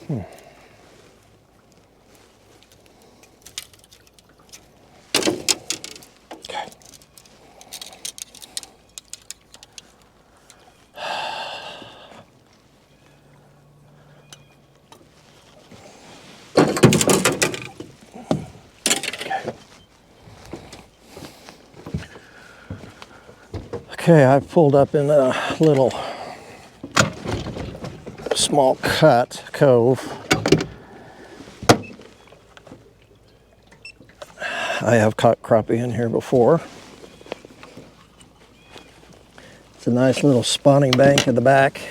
Okay. Okay, I've pulled up in a little small cove. I have caught crappie in here before. It's a nice little spawning bank in the back.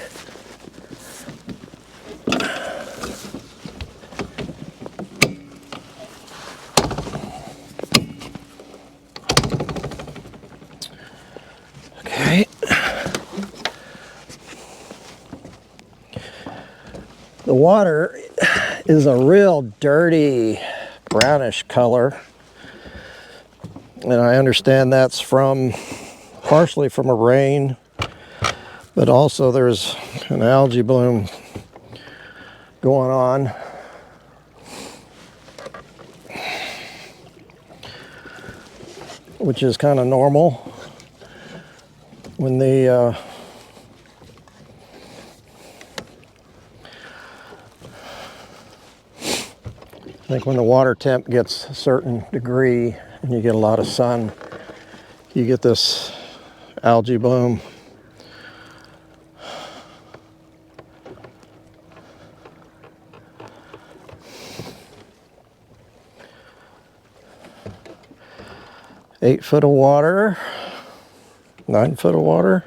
Okay. The water is a real dirty brownish color, and I understand that's partially from a rain, but also there's an algae bloom going on. Which is kind of normal when I think when the water temp gets a certain degree and you get a lot of sun, you get this algae bloom. Eight foot of water, 9 foot of water.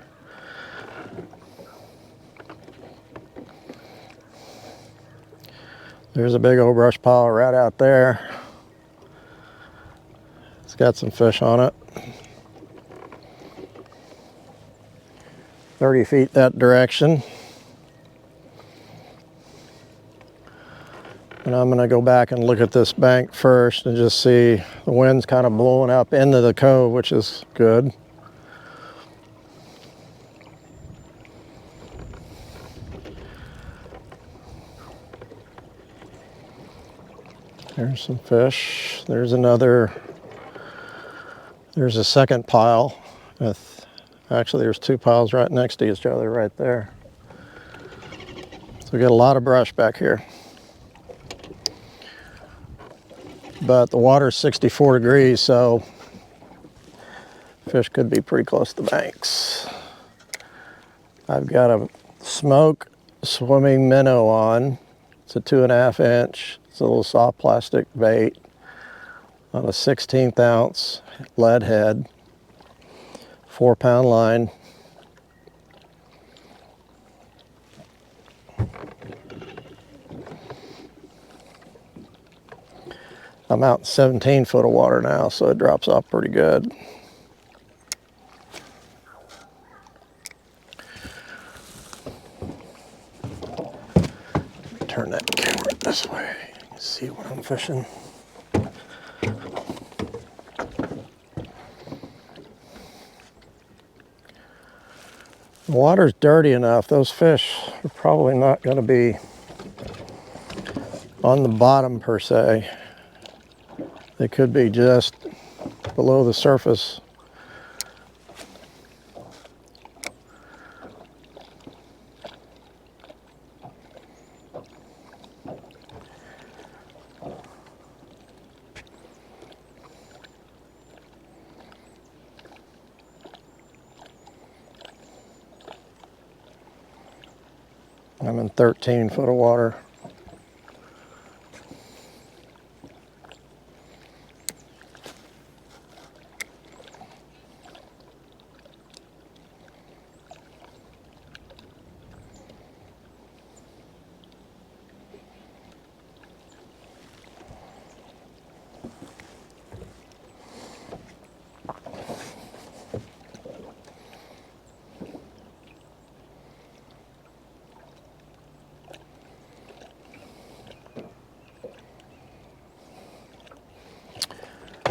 There's a big old brush pile right out there. It's got some fish on it. 30 feet that direction. And I'm going to go back and look at this bank first and just see the wind's kind of blowing up into the cove, which is good. There's some fish. There's a second pile. Actually, there's two piles right next to each other right there. So we got a lot of brush back here. But the water's 64 degrees, so fish could be pretty close to the banks. I've got a smoke swimming minnow on. It's a 2.5 inch. It's a little soft plastic bait on a 1/16 ounce lead head, 4-pound line. I'm out in 17 foot of water now, so it drops off pretty good. Turn that camera this way. You can see what I'm fishing. The water's dirty enough. Those fish are probably not going to be on the bottom per se. They could be just below the surface. I'm in 13 foot of water.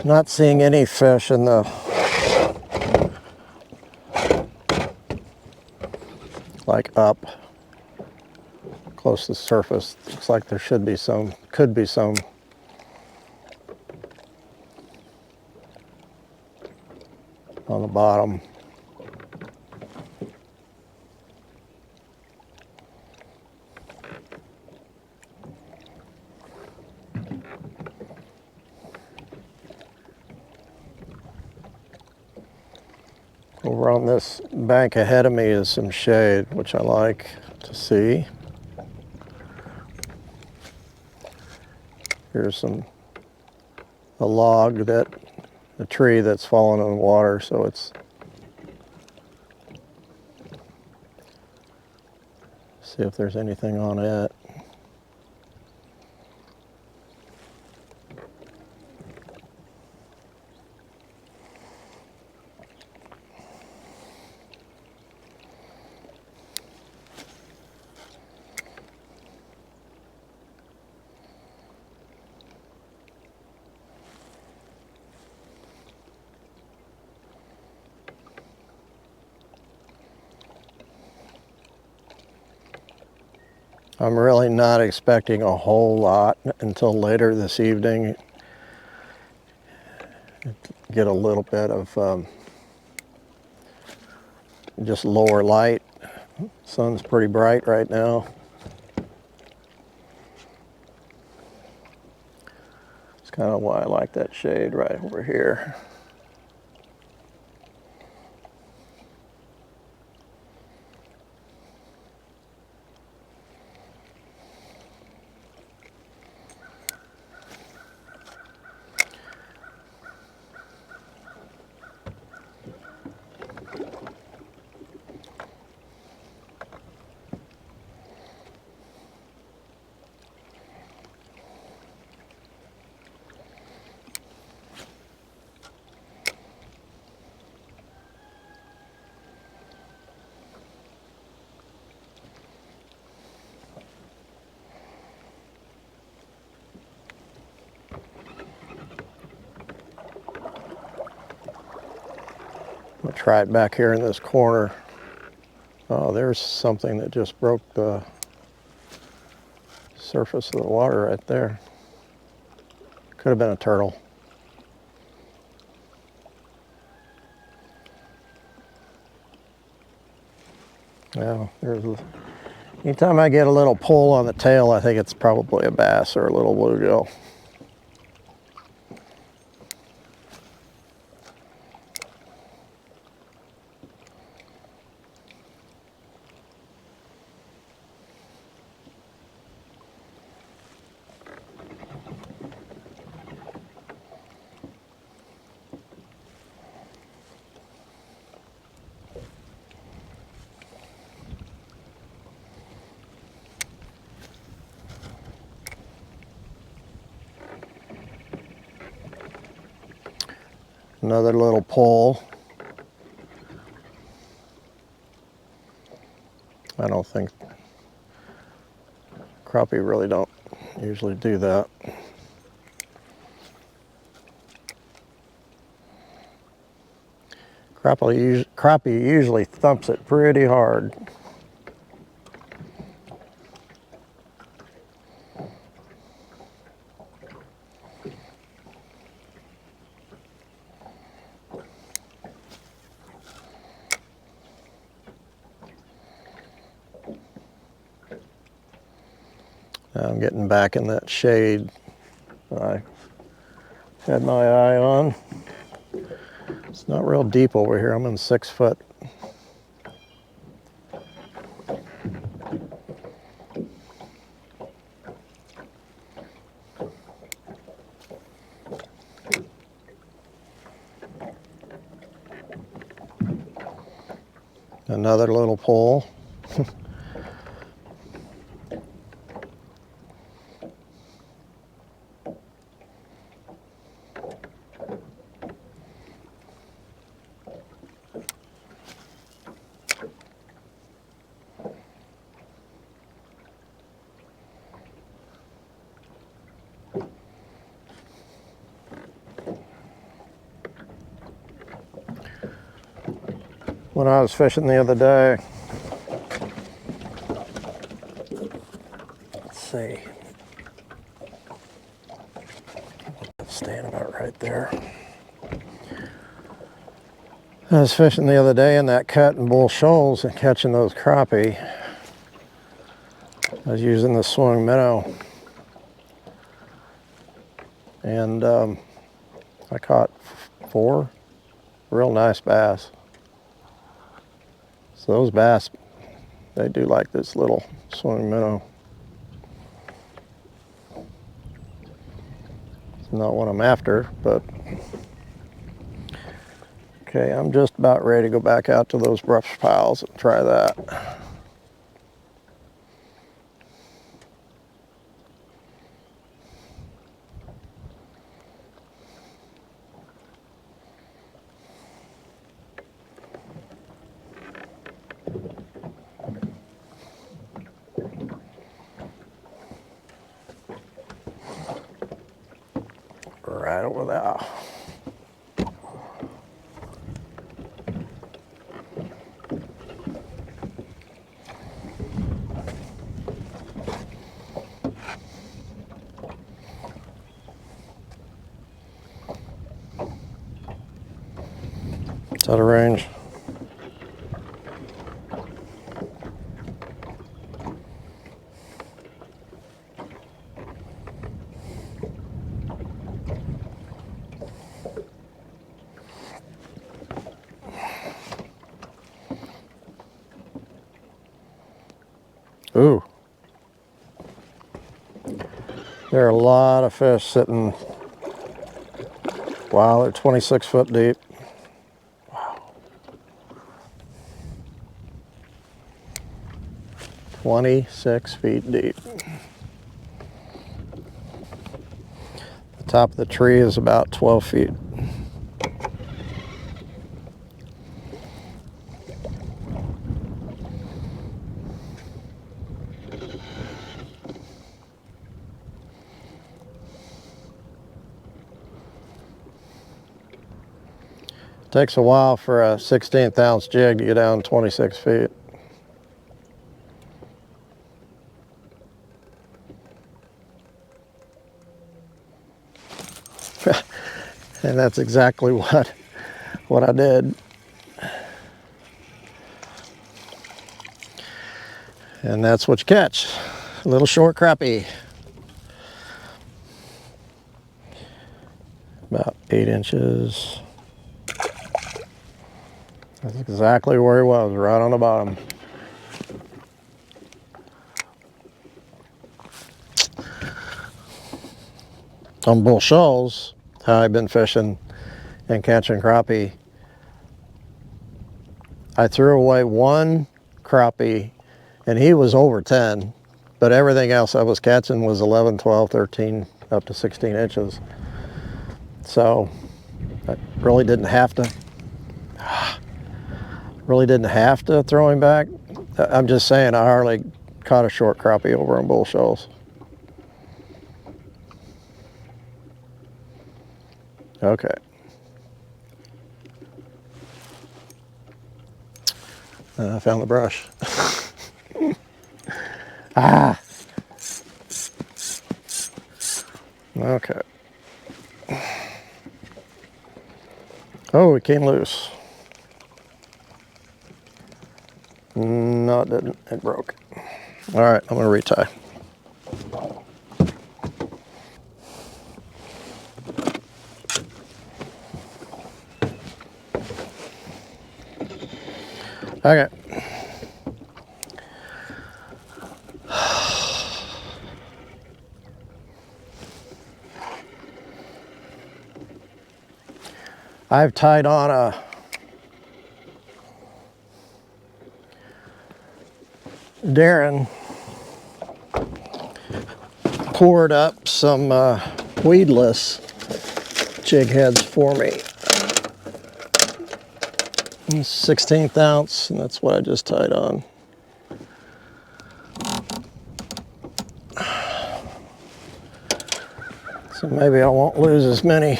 Not seeing any fish in the close to the surface. Looks like there should be some, could be some. On the bottom. Over on this bank ahead of me is some shade, which I like to see. Here's a log that, a tree that's fallen in the water, so it's, see if there's anything on it. I'm really not expecting a whole lot until later this evening. Get a little bit of just lower light. Sun's pretty bright right now. It's kind of why I like that shade right over here. I'll try it back here in this corner. Oh, there's something that just broke the surface of the water right there. Could have been a turtle. Yeah, anytime I get a little pull on the tail, I think it's probably a bass or a little bluegill. Another little pull. I don't think crappie really don't usually do that. Crappie usually thumps it pretty hard. Now I'm getting back in that shade I had my eye on. It's not real deep over here. I'm in 6 foot. Another little pull. When I was fishing the other day, see. Staying about right there. I was fishing the other day in that cut in Bull Shoals and catching those crappie. I was using the swung minnow, and I caught 4 real nice bass. So those bass, they do like this little swung minnow. It's not what I'm after, but okay, I'm just about ready to go back out to those brush piles and try that. Right over there. It's out of range. Ooh. There are a lot of fish sitting. Wow, they're 26 foot deep. Wow. 26 feet deep. The top of the tree is about 12 feet. Takes a while for a 1/16 ounce jig to get down 26 feet. And that's exactly what I did. And that's what you catch. A little short crappie. About 8 inches. That's exactly where he was, right on the bottom. On Bull Shoals, how I've been fishing and catching crappie, I threw away 1 crappie and he was over 10, but everything else I was catching was 11, 12, 13, up to 16 inches. So I really didn't have to throw him back. I'm just saying I hardly caught a short crappie over on Bull Shoals. Okay. I found the brush. Ah. Okay. Oh, it came loose. No, it didn't. It broke. All right, I'm gonna retie. Okay. I've tied on a Darren poured up some weedless jig heads for me. 1/16 ounce, and that's what I just tied on. So maybe I won't lose as many.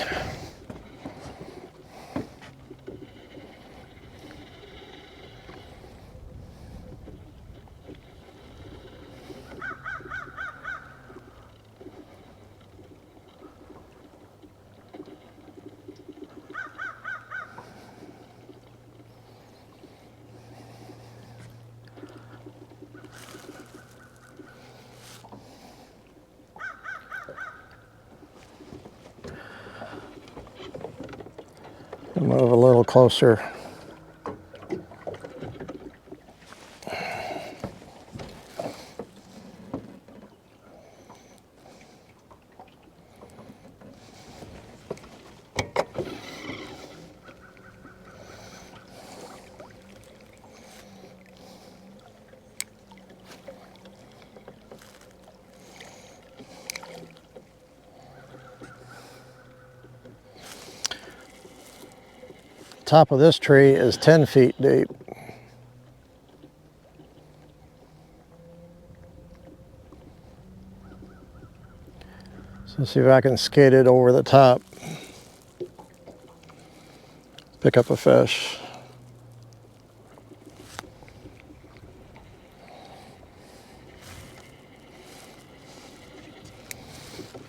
Move a little closer. Top of this tree is 10 feet deep. So see if I can skate it over the top. Pick up a fish.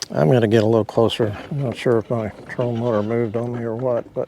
I'm going to get a little closer. I'm not sure if my trolling motor moved on me or what, but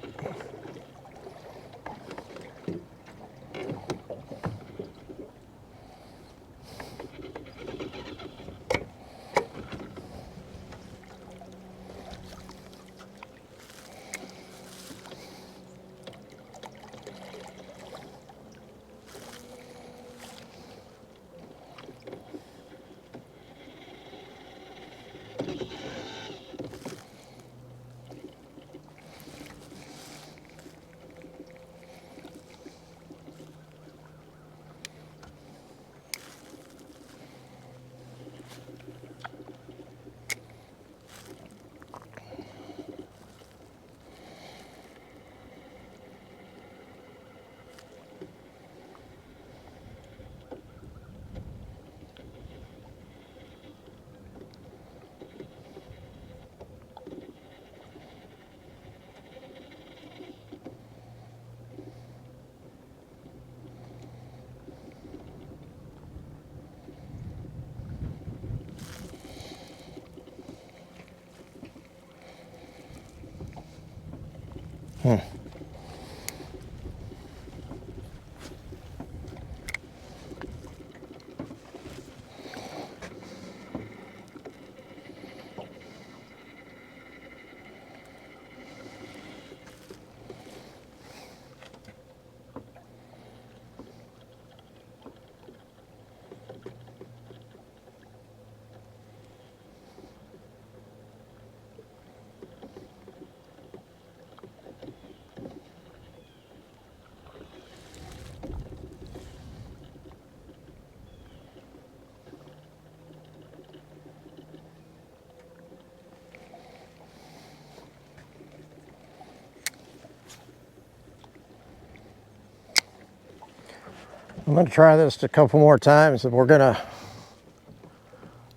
I'm going to try this a couple more times and we're going to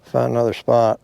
find another spot.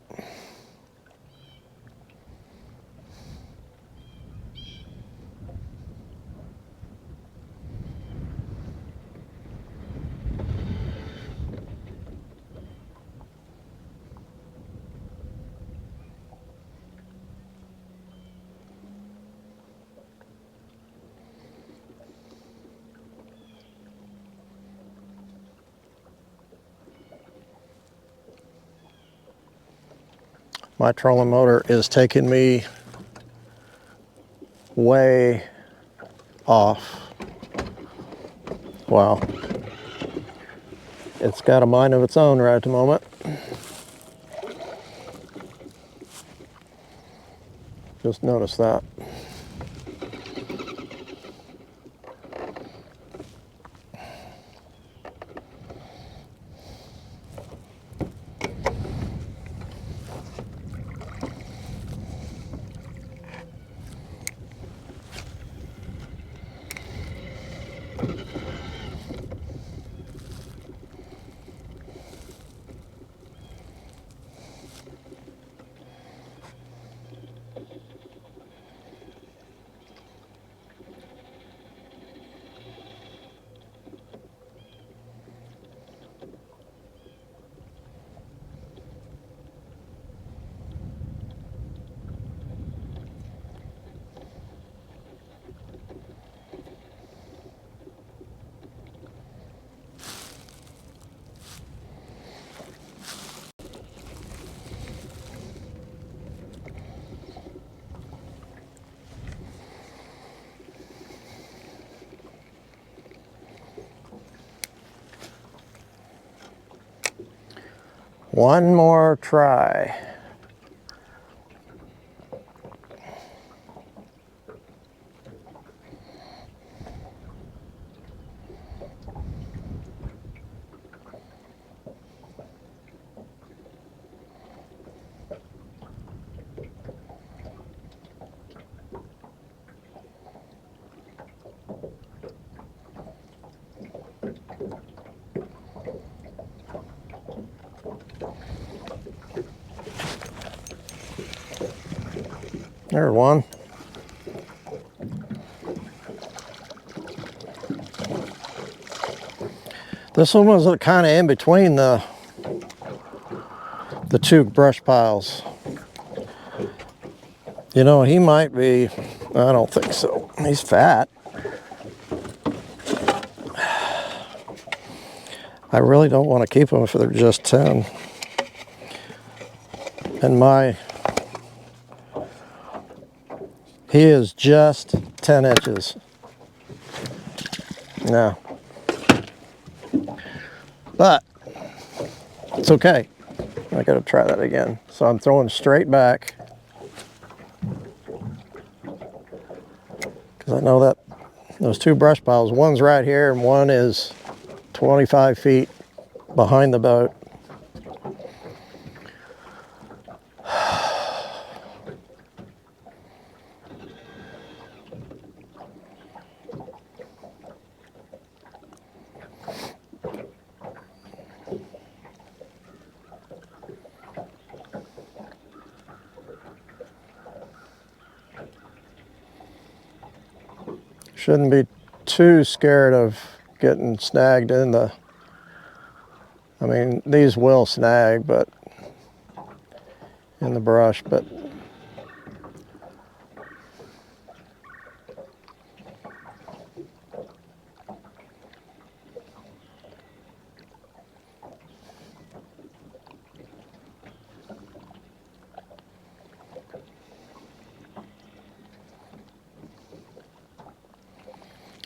My trolling motor is taking me way off. Wow. It's got a mind of its own right at the moment. Just notice that. One more try. There's one. This one was kind of in between the two brush piles. You know, he might be, I don't think so. He's fat. I really don't want to keep them if they're just 10. And he is just 10 inches. No. But it's okay. I gotta try that again. So I'm throwing straight back, because I know that those two brush piles, one's right here and one is 25 feet behind the boat. Shouldn't be too scared of getting snagged in the, I mean, these will snag, but in the brush, but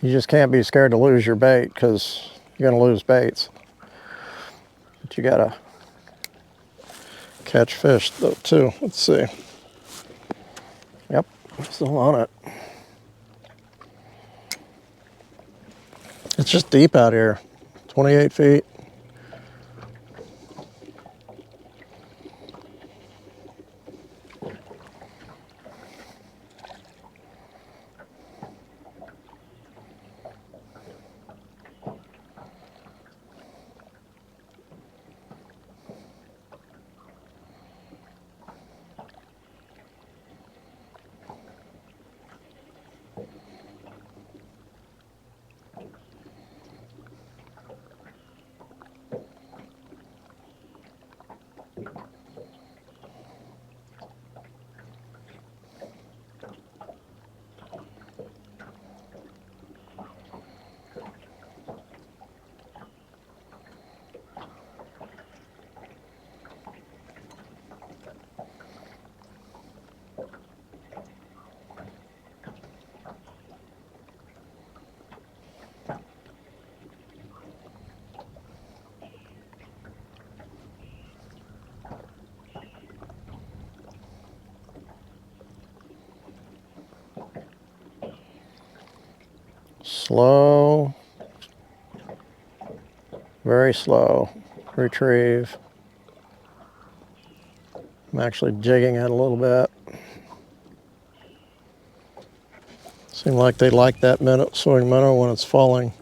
you just can't be scared to lose your bait, because you're going to lose baits. But you got to catch fish though too. Let's see. Yep, still on it. It's just deep out here. 28 feet. Slow, very slow, retrieve. I'm actually jigging it a little bit. Seems like they like that swimming minnow when it's falling.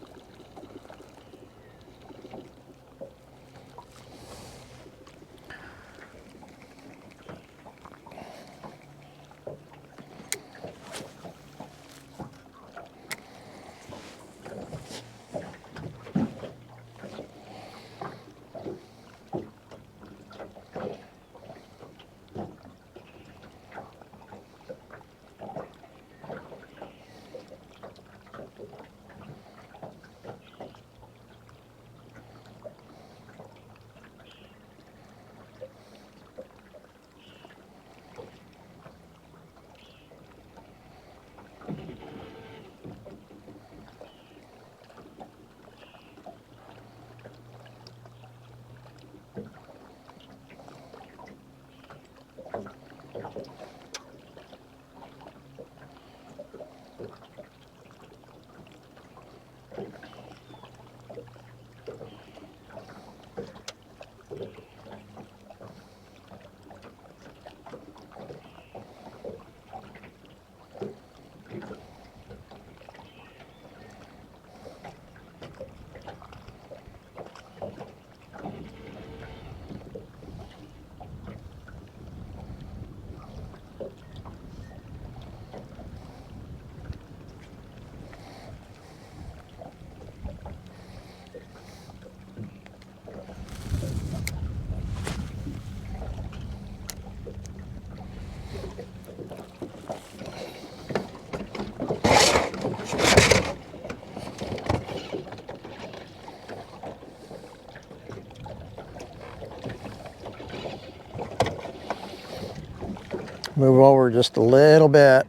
Move over just a little bit.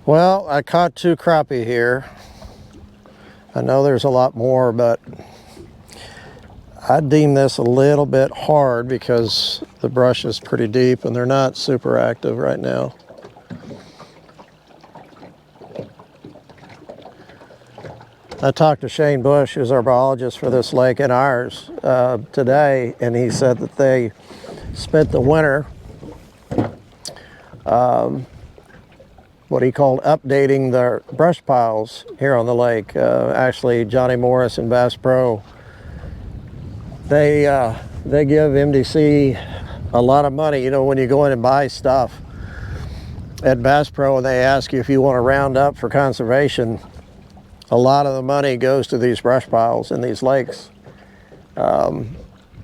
Well, I caught 2 crappie here. I know there's a lot more, but I deem this a little bit hard because the brush is pretty deep and they're not super active right now. I talked to Shane Bush, who's our biologist for this lake and ours, today, and he said that they spent the winter what he called updating their brush piles here on the lake. Actually, Johnny Morris and Bass Pro, they give MDC a lot of money. You know, when you go in and buy stuff at Bass Pro and they ask you if you want to round up for conservation, a lot of the money goes to these brush piles in these lakes. Of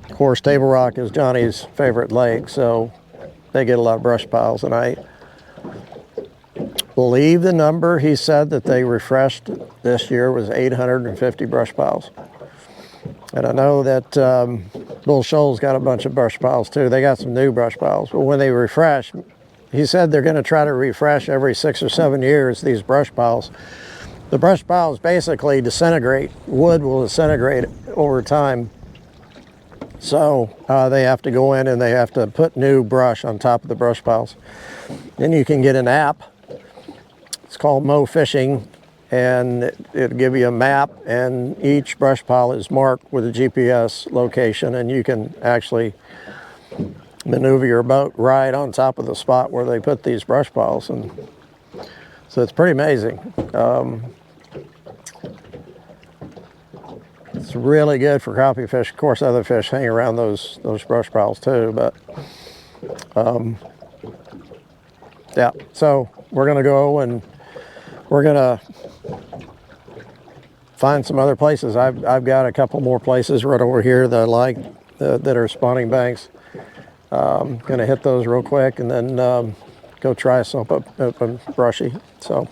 course, Table Rock is Johnny's favorite lake, so they get a lot of brush piles, and I believe the number he said that they refreshed this year was 850 brush piles. And I know that Bull Shoals got a bunch of brush piles too. They got some new brush piles, but when they refresh, he said they're going to try to refresh every 6 or 7 years these brush piles. The brush piles basically disintegrate. Wood will disintegrate over time. So they have to go in and they have to put new brush on top of the brush piles. Then you can get an app. It's called Mo Fishing, and it'll give you a map, and each brush pile is marked with a GPS location, and you can actually maneuver your boat right on top of the spot where they put these brush piles. And so it's pretty amazing. It's really good for crappie fish. Of course, other fish hang around those brush piles too, but yeah. So we're gonna go and we're gonna find some other places. I've got a couple more places right over here that I like that are spawning banks. Gonna hit those real quick and then go try some up and brushy. So.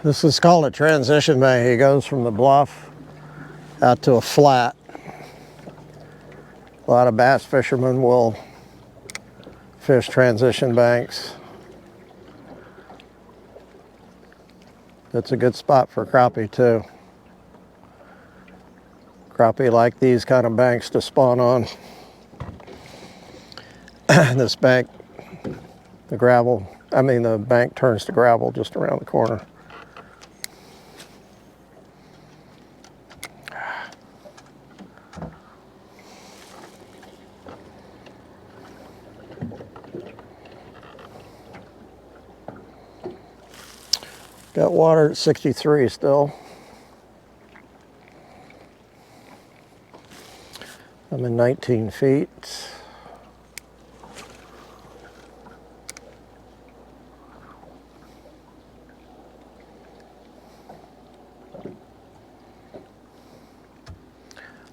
This is called a transition bank. It goes from the bluff out to a flat. A lot of bass fishermen will fish transition banks. It's a good spot for crappie too. Crappie like these kind of banks to spawn on. This bank, the bank turns to gravel just around the corner. Got water at 63 still. I'm in 19 feet.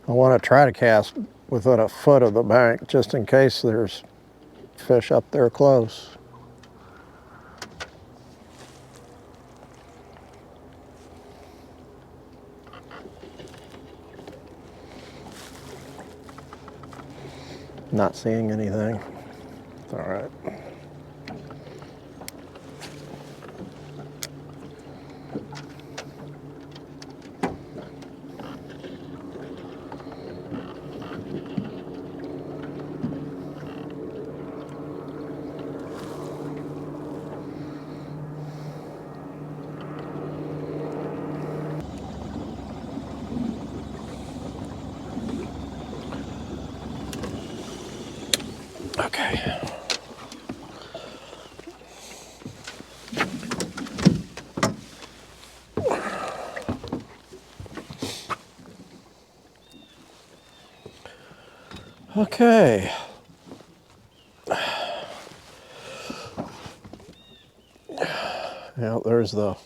I want to try to cast within a foot of the bank just in case there's fish up there close. Not seeing anything. It's all right. Okay. Okay. Yeah, there's the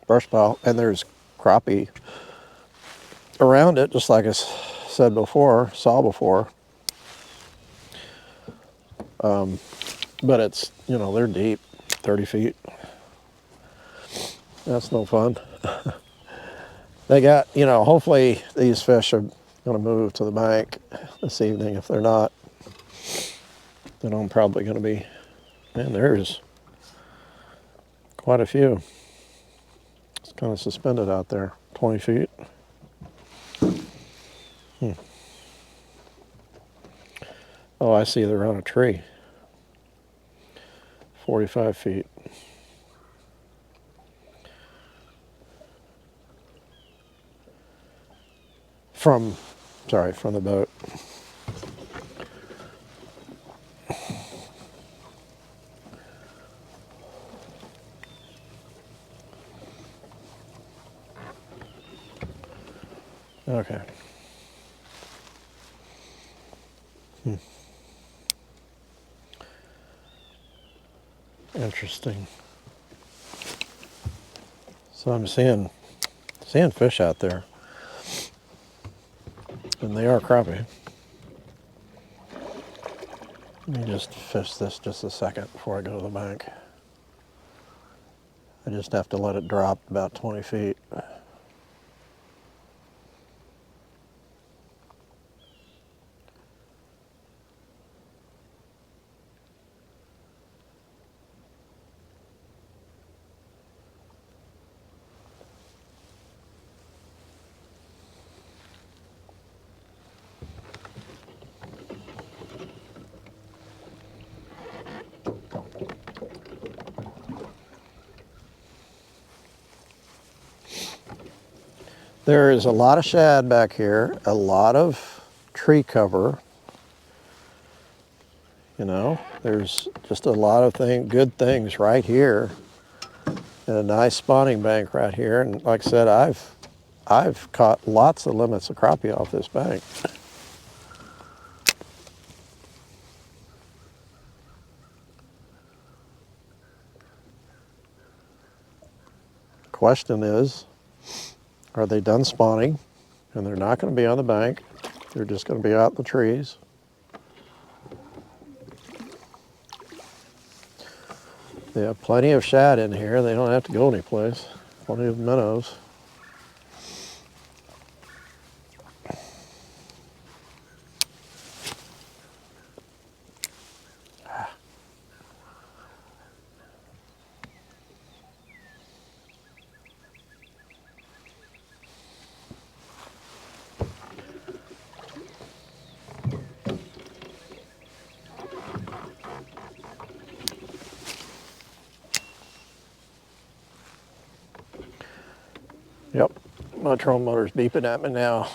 brush pile, and there's crappie around it, just like I said before, saw before. But it's, you know, they're deep, 30 feet. That's no fun. They got, you know, hopefully these fish are going to move to the bank this evening. If they're not, then I'm probably going to be, man, there's quite a few. It's kind of suspended out there, 20 feet. Oh, I see they're on a tree. 45 feet. From the boat. Okay. Interesting. So I'm seeing fish out there. And they are crappie. Let me just fish this just a second before I go to the bank. I just have to let it drop about 20 feet. There is a lot of shad back here, a lot of tree cover. You know, there's just a lot of good things right here, and a nice spawning bank right here. And like I said, I've caught lots of limits of crappie off this bank. Question is, are they done spawning? And they're not going to be on the bank. They're just going to be out in the trees. They have plenty of shad in here. They don't have to go anyplace. Plenty of minnows. Yep, my trolling motor's beeping at me now.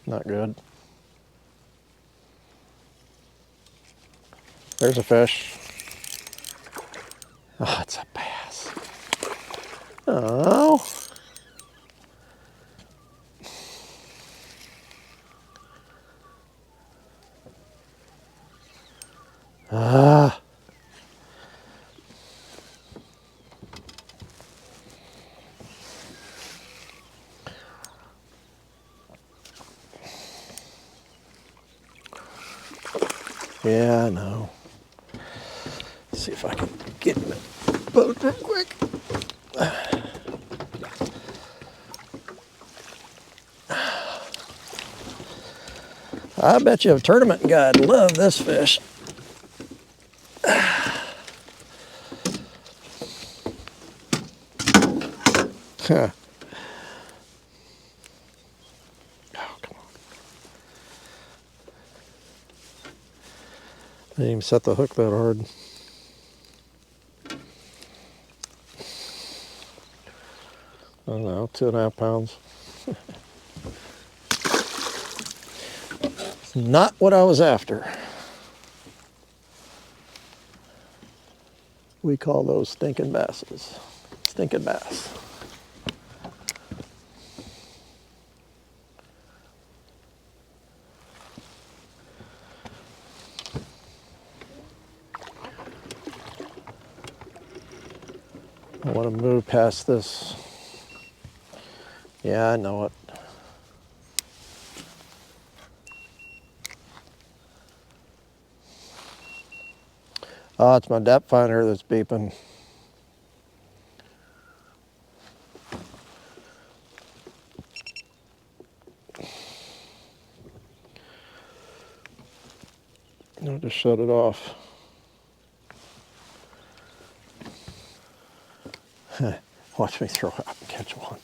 Not good. There's a fish. Oh, it's a bass. Oh. Ah. Yeah, I know. Let's see if I can get in the boat real quick. I bet you a tournament guy'd love this fish. Huh. Oh, come on. I didn't even set the hook that hard. I don't know, 2.5 pounds. It's not what I was after. We call those stinking basses. Stinking bass. I want to move past this. Yeah, I know it. Oh, it's my depth finder that's beeping. I'll just shut it off. Watch me throw out and catch one.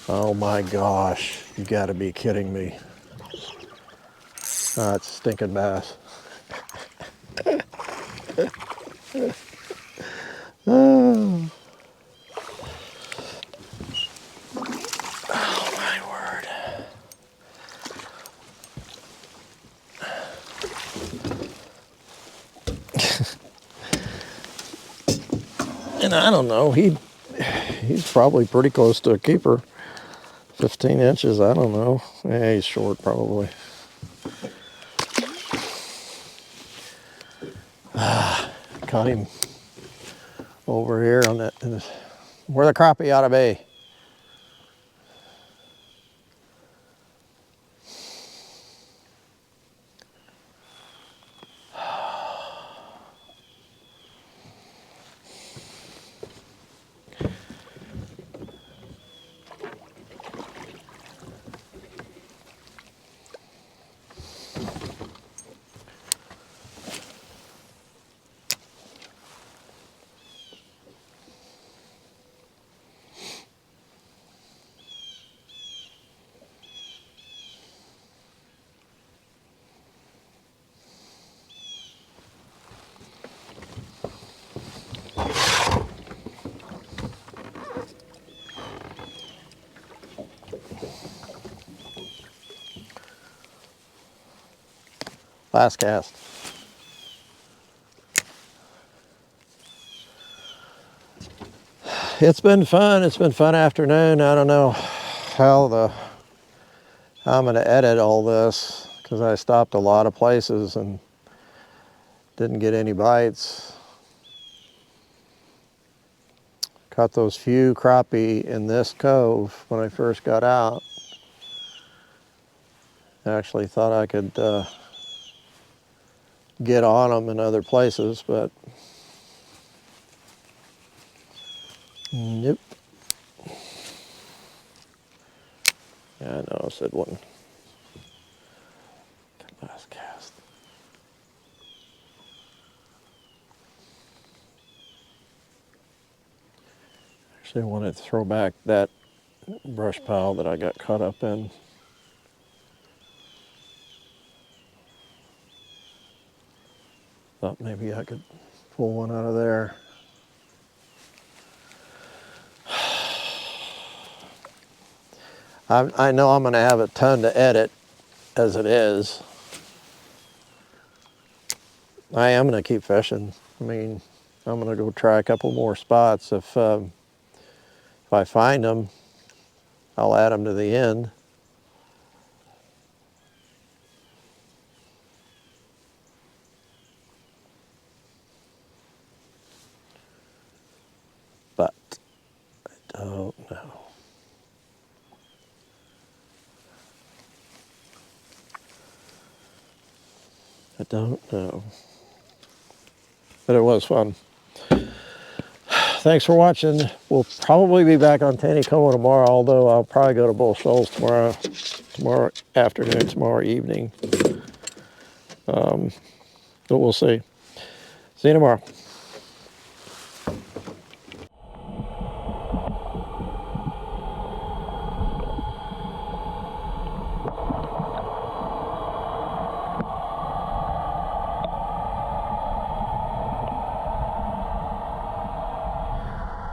Oh my gosh, you gotta be kidding me. Oh, it's a stinking bass. Oh. Oh my word. And I don't know, he's probably pretty close to a keeper. 15 inches, I don't know. Yeah, he's short probably. Caught him over here on that, where the crappie ought to be. Last cast. It's been fun. It's been fun afternoon. I don't know how I'm going to edit all this because I stopped a lot of places and didn't get any bites. Caught those few crappie in this cove when I first got out. I actually thought I could get on them in other places, but nope. Yeah, I know, I said one. Last cast. Actually, I wanted to throw back that brush pile that I got caught up in. Thought maybe I could pull one out of there. I know I'm going to have a ton to edit as it is. I am going to keep fishing. I mean, I'm going to go try a couple more spots. If I find them, I'll add them to the end. But I don't know. I don't know. But it was fun. Thanks for watching. We'll probably be back on Taneycomo tomorrow, although I'll probably go to Bull Shoals tomorrow afternoon, tomorrow evening. But we'll see. See you tomorrow.